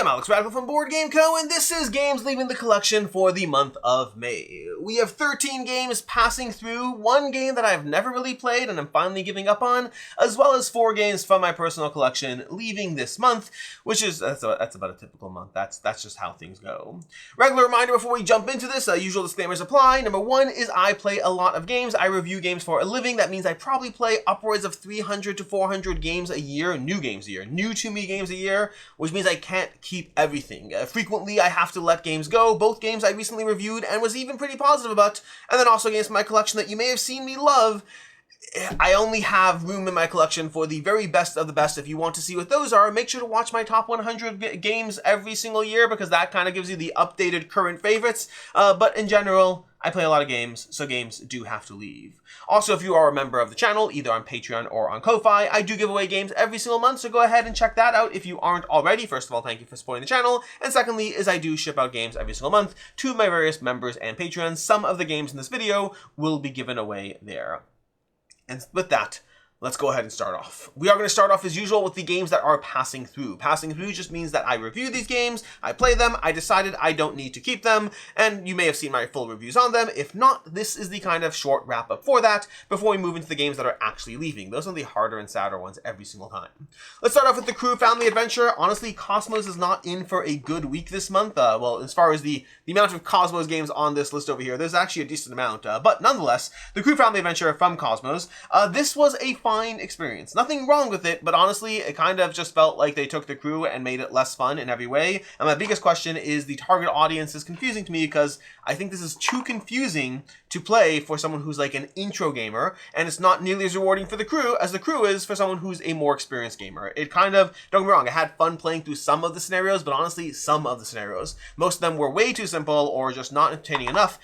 I'm Alex Radical from Board Game Co., and this is games leaving the collection for the month of May. We have 13 games passing through, one game that I've never really played and I'm finally giving up on, as well as 4 games from my personal collection leaving this month, which is, that's about a typical month. That's just how things go. Regular reminder before we jump into this, usual disclaimers apply. Number 1 is I play a lot of games. I review games for a living. That means I probably play upwards of 300 to 400 games a year, new to me games a year, which means I can't keep everything. Frequently, I have to let games go, both games I recently reviewed and was even pretty positive about, and then also games in my collection that you may have seen me love. I only have room in my collection for the very best of the best. If you want to see what those are, make sure to watch my top 100 games every single year, because that kind of gives you the updated current favorites. But in general, I play a lot of games, so games do have to leave. Also, if you are a member of the channel, either on Patreon or on Ko-Fi, I do give away games every single month, so go ahead and check that out if you aren't already. First of all, thank you for supporting the channel, and secondly is I do ship out games every single month to my various members and patrons. Some of the games in this video will be given away there. And with that, let's go ahead and start off. We are going to start off as usual with the games that are passing through. Passing through just means that I review these games, I play them, I decided I don't need to keep them, and you may have seen my full reviews on them. If not, this is the kind of short wrap up for that before we move into the games that are actually leaving. Those are the harder and sadder ones every single time. Let's start off with the Crew Family Adventure. Honestly, Cosmos is not in for a good week this month. Well, as far as the amount of Cosmos games on this list over here, there's actually a decent amount, but nonetheless, the Crew Family Adventure from Cosmos, this was a fine experience. Nothing wrong with it, but honestly, it kind of just felt like they took the crew and made it less fun in every way. And my biggest question is the target audience is confusing to me, because I think this is too confusing to play for someone who's like an intro gamer, and it's not nearly as rewarding for the crew as the crew is for someone who's a more experienced gamer. It kind of, don't get me wrong, I had fun playing through some of the scenarios, but honestly, some of the scenarios. Most of them were way too simple or just not entertaining enough.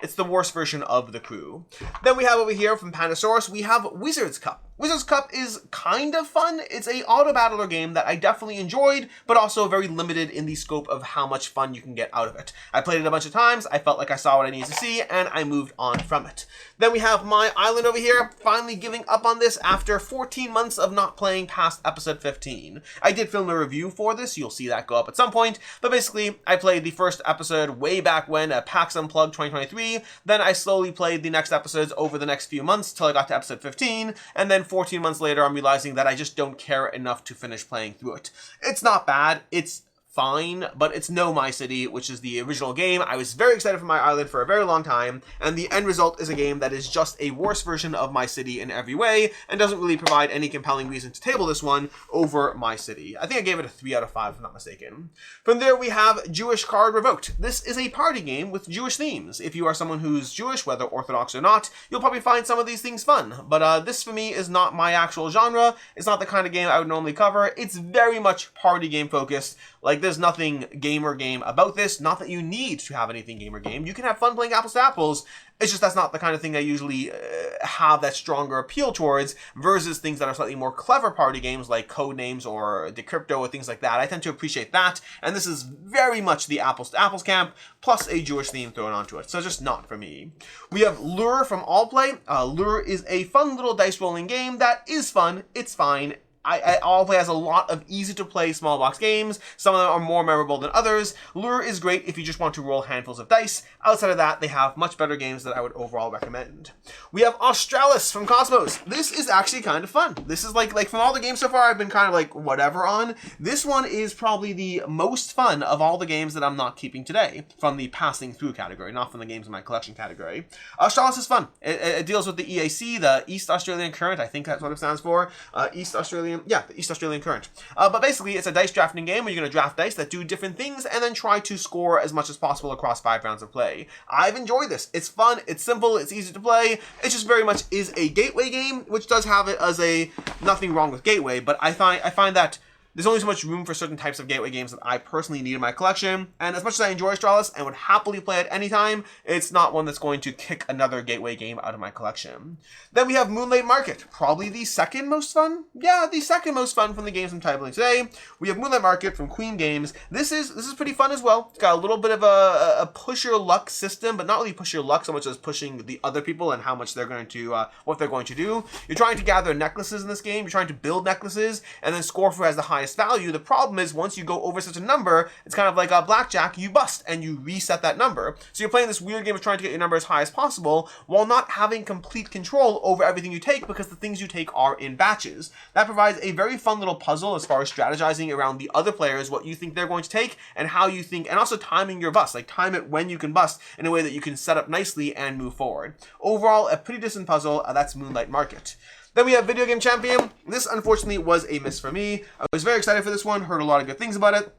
It's the worst version of the crew. Then we have over here from Pandasaurus, we have Wizard's Cup. Wizard's Cup is kind of fun. It's a auto-battler game that I definitely enjoyed, but also very limited in the scope of how much fun you can get out of it. I played it a bunch of times, I felt like I saw what I needed to see, and I moved on from it. Then we have My Island over here, finally giving up on this after 14 months of not playing past episode 15. I did film a review for this, you'll see that go up at some point, but basically, I played the first episode way back when, at PAX Unplugged 2023, then I slowly played the next episodes over the next few months till I got to episode 15, and then 14 months later, I'm realizing that I just don't care enough to finish playing through it. It's not bad. It's fine, but it's no My City, which is the original game. I was very excited for My Island for a very long time, and the end result is a game that is just a worse version of My City in every way, and doesn't really provide any compelling reason to table this one over My City. I think I gave it a 3 out of 5, if I'm not mistaken. From there, we have Jewish Card Revoked. This is a party game with Jewish themes. If you are someone who's Jewish, whether Orthodox or not, you'll probably find some of these things fun, but this for me is not my actual genre. It's not the kind of game I would normally cover. It's very much party game focused. Like, there's nothing gamer game about this. Not that you need to have anything gamer game. You can have fun playing apples to apples. It's just that's not the kind of thing I usually have that stronger appeal towards, versus things that are slightly more clever party games like Codenames or Decrypto or things like that. I tend to appreciate that, and this is very much the apples to apples camp, plus a Jewish theme thrown onto it, so just not for me. We have Lure from Allplay. Lure is a fun little dice rolling game that is fun. It's fine. Allplay has a lot of easy-to-play small box games. Some of them are more memorable than others. Lure is great if you just want to roll handfuls of dice. Outside of that, they have much better games that I would overall recommend. We have Australis from Cosmos. This is actually kind of fun. This is like from all the games so far, I've been kind of like whatever on. This one is probably the most fun of all the games that I'm not keeping today, from the passing through category, not from the games in my collection category. Australis is fun. It deals with the EAC, the East Australian Current. I think that's what it stands for. The East Australian Current. But basically, it's a dice drafting game where you're going to draft dice that do different things and then try to score as much as possible across 5 rounds of play. I've enjoyed this. It's fun, it's simple, it's easy to play. It just very much is a gateway game, which does have it as a nothing wrong with gateway, but I find that there's only so much room for certain types of gateway games that I personally need in my collection, and as much as I enjoy Australis and would happily play it anytime, it's not one that's going to kick another gateway game out of my collection. Then we have Moonlight Market, probably the second most fun? Yeah, the second most fun from the games I'm titling today. We have Moonlight Market from Queen Games. This is pretty fun as well. It's got a little bit of a push your luck system, but not really push your luck so much as pushing the other people and how much they're going to, what they're going to do. You're trying to gather necklaces in this game. You're trying to build necklaces and then score who has the highest highest value. The problem is once you go over such a number, it's kind of like a blackjack, you bust and you reset that number. So you're playing this weird game of trying to get your number as high as possible while not having complete control over everything you take because the things you take are in batches. That provides a very fun little puzzle as far as strategizing around the other players, what you think they're going to take and how you think, and also timing your bust, like time it when you can bust in a way that you can set up nicely and move forward. Overall, a pretty decent puzzle. That's Moonlight Market. Then we have Video Game Champion. This, unfortunately, was a miss for me. I was very excited for this one, heard a lot of good things about it.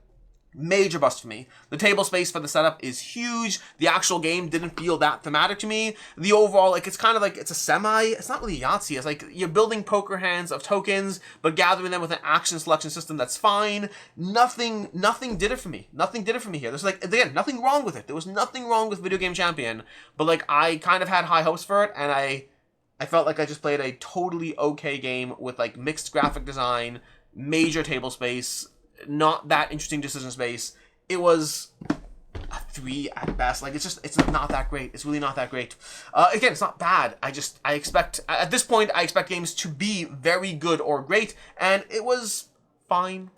Major bust for me. The table space for the setup is huge. The actual game didn't feel that thematic to me. The overall, like, it's kind of like, it's a it's not really Yahtzee. It's like you're building poker hands of tokens, but gathering them with an action selection system that's fine. Nothing did it for me. Nothing did it for me here. There's like, again, nothing wrong with it. There was nothing wrong with Video Game Champion, but like, I kind of had high hopes for it, and I felt like I just played a totally okay game with like mixed graphic design, major table space, not that interesting decision space. It was a 3 at best. Like, it's not that great. It's really not that great. Again, it's not bad. I expect, at this point, I expect games to be very good or great, and it was fine.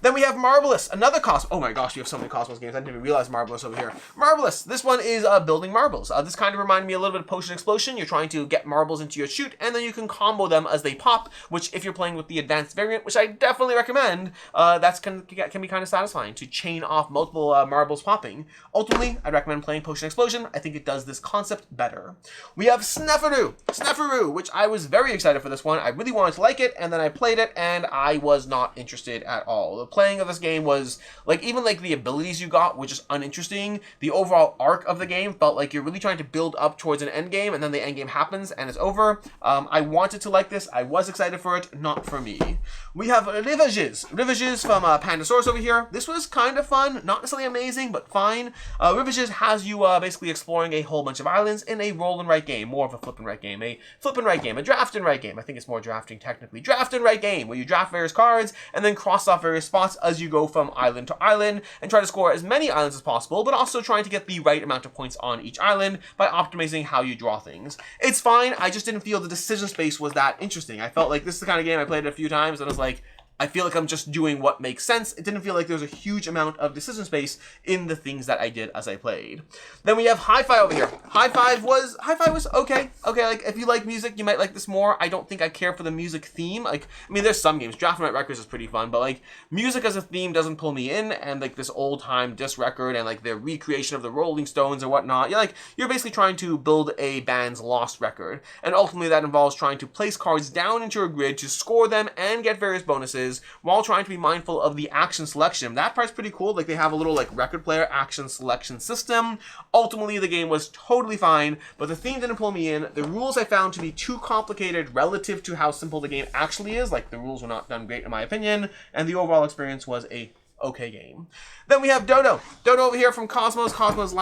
Then we have Marbleous, another Cosmos. Oh my gosh, we have so many Cosmos games. I didn't even realize Marbleous over here. Marbleous, this one is building marbles. This kind of reminded me a little bit of Potion Explosion. You're trying to get marbles into your chute, and then you can combo them as they pop, which if you're playing with the advanced variant, which I definitely recommend, that can be kind of satisfying to chain off multiple marbles popping. Ultimately, I'd recommend playing Potion Explosion. I think it does this concept better. We have Sneferu, which I was very excited for this one. I really wanted to like it, and then I played it, and I was not interested at all. The playing of this game was, like, even like the abilities you got were just uninteresting. The overall arc of the game felt like you're really trying to build up towards an end game, and then the end game happens and it's over. I wanted to like this. I was excited for it. Not for me. We have Rivages from Pandasaurus over here. This was kind of fun. Not necessarily amazing, but fine. Rivages has you basically exploring a whole bunch of islands in a roll and write game. More of a flip and write game. A draft and write game. I think it's more drafting technically. Draft and write game, where you draft various cards and then cross off various spots as you go from island to island and try to score as many islands as possible, but also trying to get the right amount of points on each island by optimizing how you draw things. It's fine. I just didn't feel the decision space was that interesting. I felt like this is the kind of game I played it a few times and I was like, I feel like I'm just doing what makes sense. It didn't feel like there was a huge amount of decision space in the things that I did as I played. Then we have HiFi over here. HiFi was okay. Okay, like if you like music, you might like this more. I don't think I care for the music theme. Like, I mean, there's some games. Draft and Write Records is pretty fun, but like music as a theme doesn't pull me in. And like this old time disc record and like the recreation of the Rolling Stones or whatnot. You're basically trying to build a band's lost record, and ultimately that involves trying to place cards down into a grid to score them and get various bonuses, while trying to be mindful of the action selection. That part's pretty cool. Like, they have a little like record player action selection system. Ultimately, the game was totally fine, but the theme didn't pull me in. The rules I found to be too complicated relative to how simple the game actually is. Like, the rules were not done great in my opinion, and the overall experience was a okay game. Then we have DoDo. DoDo over here from Cosmos.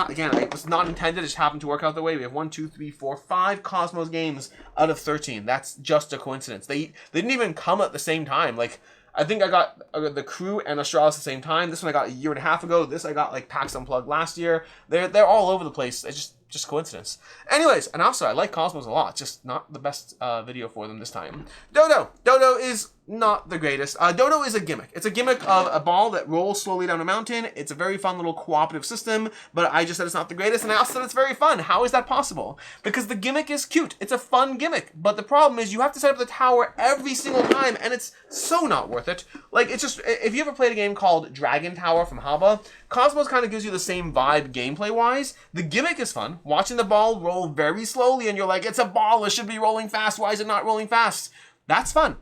Again, it was not intended. It just happened to work out the way. We have 5 Cosmos games out of 13. That's just a coincidence. They didn't even come at the same time. Like, I think I got the Crew and Australis at the same time. This one I got a year and a half ago. This I got like PAX Unplugged last year. They're all over the place. It's just coincidence. Anyways, and also I like Cosmos a lot. Just not the best video for them this time. DoDo. DoDo is not the greatest. DoDo is a gimmick. It's a gimmick of a ball that rolls slowly down a mountain. It's a very fun little cooperative system, but I just said it's not the greatest, and I also said it's very fun. How is that possible? Because the gimmick is cute. It's a fun gimmick, but the problem is you have to set up the tower every single time, and it's so not worth it. Like, it's just, if you ever played a game called Dragon Tower from Haba, Cosmos kind of gives you the same vibe gameplay-wise. The gimmick is fun. Watching the ball roll very slowly, and you're like, it's a ball, it should be rolling fast, why is it not rolling fast? That's fun.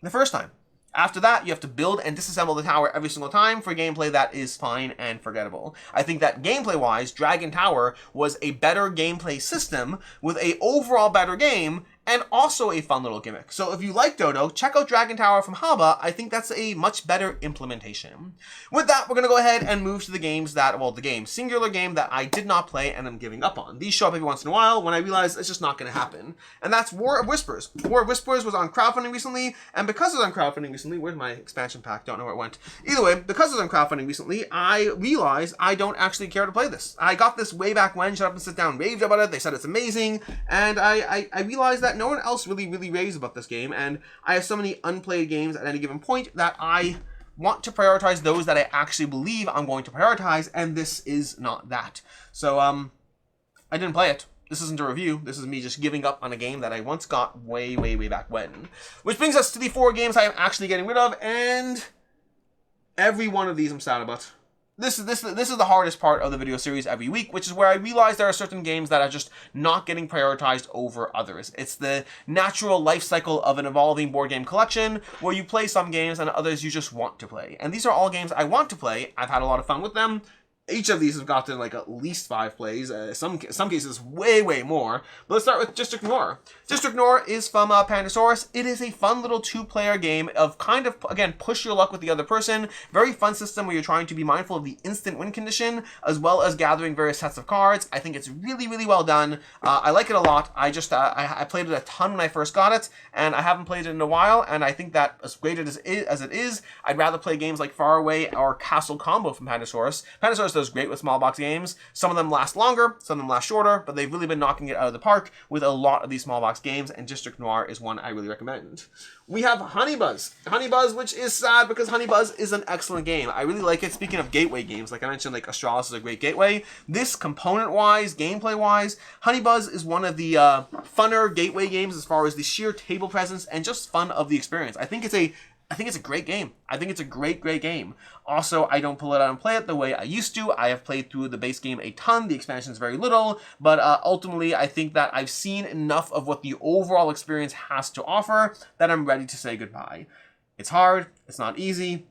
The first time. After that, you have to build and disassemble the tower every single time for gameplay that is fine and forgettable. I think that gameplay-wise, Dragon Tower was a better gameplay system with a overall better game and also a fun little gimmick. So if you like DoDo, check out Dragon Tower from Haba. I think that's a much better implementation. With that, we're going to go ahead and move to the games that, well, singular game that I did not play and I'm giving up on. These show up every once in a while when I realize it's just not going to happen. And that's War of Whispers. War of Whispers was on crowdfunding recently, and because it was on crowdfunding recently, where's my expansion pack? Don't know where it went. Either way, because it was on crowdfunding recently, I realized I don't actually care to play this. I got this way back when, Shut Up and Sit Down raved about it. They said it's amazing, and I realized that no one else really raves about this game, and I have so many unplayed games at any given point that I want to prioritize those that I actually believe I'm going to prioritize, and this is not that. So, I didn't play it. This isn't a review. This is me just giving up on a game that I once got way, way, way back when. Which brings us to the 4 games I am actually getting rid of, and every one of these I'm sad about. This is the hardest part of the video series every week, which is where I realize there are certain games that are just not getting prioritized over others. It's the natural life cycle of an evolving board game collection where you play some games and others you just want to play. And these are all games I want to play. I've had a lot of fun with them. Each of these have gotten like at least 5 plays, some cases way, way more. But let's start with District Noir. District Noir is from Pandasaurus. It is a fun little 2-player game of kind of, again, push your luck with the other person. Very fun system where you're trying to be mindful of the instant win condition, as well as gathering various sets of cards. I think it's really, really well done. I like it a lot. I just, I played it a ton when I first got it, and I haven't played it in a while, and I think that as great as it is, I'd rather play games like Far Away or Castle Combo from Pandasaurus. Pandasaurus does great with small box games. Some of them last longer, some of them last shorter, but they've really been knocking it out of the park with a lot of these small box games, and District Noir is one I really recommend. We have Honeybuzz. Honeybuzz, which is sad because Honeybuzz is an excellent game. I really like it. Speaking of gateway games, like I mentioned, like Australis is a great gateway. This, component-wise, gameplay-wise, Honeybuzz is one of the funner gateway games as far as the sheer table presence and just fun of the experience. I think it's a great game. I think it's a great, great game. Also, I don't pull it out and play it the way I used to. I have played through the base game a ton. The expansion is very little. But ultimately, I think that I've seen enough of what the overall experience has to offer that I'm ready to say goodbye. It's hard. It's not easy.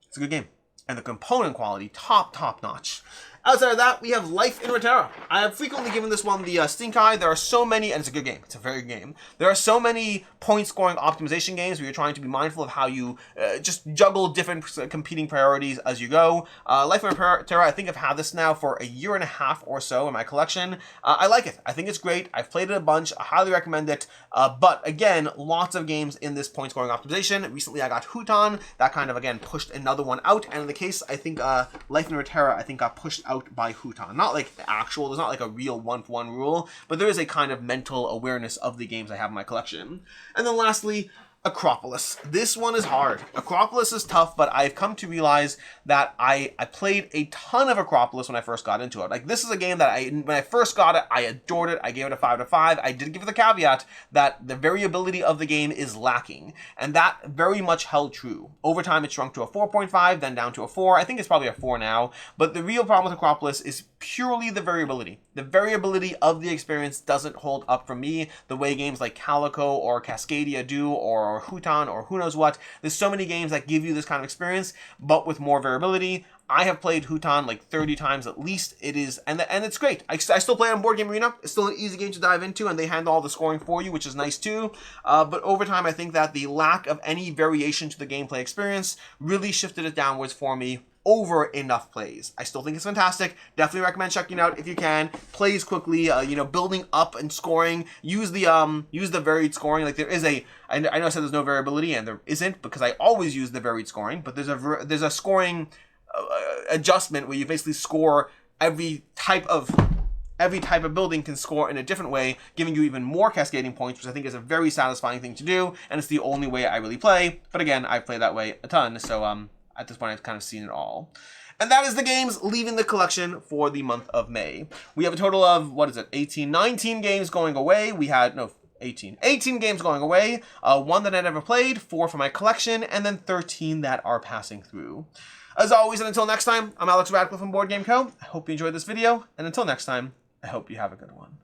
It's a good game. And the component quality, top notch. Outside of that, we have Life in Reterra. I have frequently given this one the stink eye. There are so many, and it's a good game. It's a very good game. There are so many point scoring optimization games where you're trying to be mindful of how you just juggle different competing priorities as you go. Life in Reterra, I think I've had this now for a year and a half or so in my collection. I like it. I think it's great. I've played it a bunch. I highly recommend it. But again, lots of games in this point scoring optimization. Recently, I got Hutan. That kind of, again, pushed another one out. And in the case, I think Life in Reterra, I think got pushed out by Hutan. Not like the actual, there's not like a real 1-for-1 rule, but there is a kind of mental awareness of the games I have in my collection. And then lastly, Akropolis. This one is hard. Akropolis is tough, but I've come to realize that I played a ton of Akropolis when I first got into it. Like, this is a game that when I first got it, I adored it. I gave it a 5 out of 5. I did give it the caveat that the variability of the game is lacking, and that very much held true. Over time, it shrunk to a 4.5, then down to a 4. I think it's probably a 4 now, but the real problem with Akropolis is purely the variability. The variability of the experience doesn't hold up for me the way games like Calico or Cascadia do, or Hutan, or who knows what. There's so many games that give you this kind of experience, but with more variability. I have played Hutan like 30 times at least. It is, and it's great. I still play it on Board Game Arena. It's still an easy game to dive into, and they handle all the scoring for you, which is nice too. But over time, I think that the lack of any variation to the gameplay experience really shifted it downwards for me over enough plays. I still think it's fantastic. Definitely recommend checking it out if you can. Plays quickly, building up and scoring. Use the varied scoring. Like, there is I know I said there's no variability, and there isn't, because I always use the varied scoring, but there's a scoring adjustment where you basically score every type of building can score in a different way, giving you even more cascading points, which I think is a very satisfying thing to do, and it's the only way I really play. But again, I've played that way a ton, so at this point, I've kind of seen it all. And that is the games leaving the collection for the month of May. We have a total of, 19 games going away. 18 games going away. 1 that I never played, 4 for my collection, and then 13 that are passing through. As always, and until next time, I'm Alex Radcliffe from Board Game Co. I hope you enjoyed this video, and until next time, I hope you have a good one.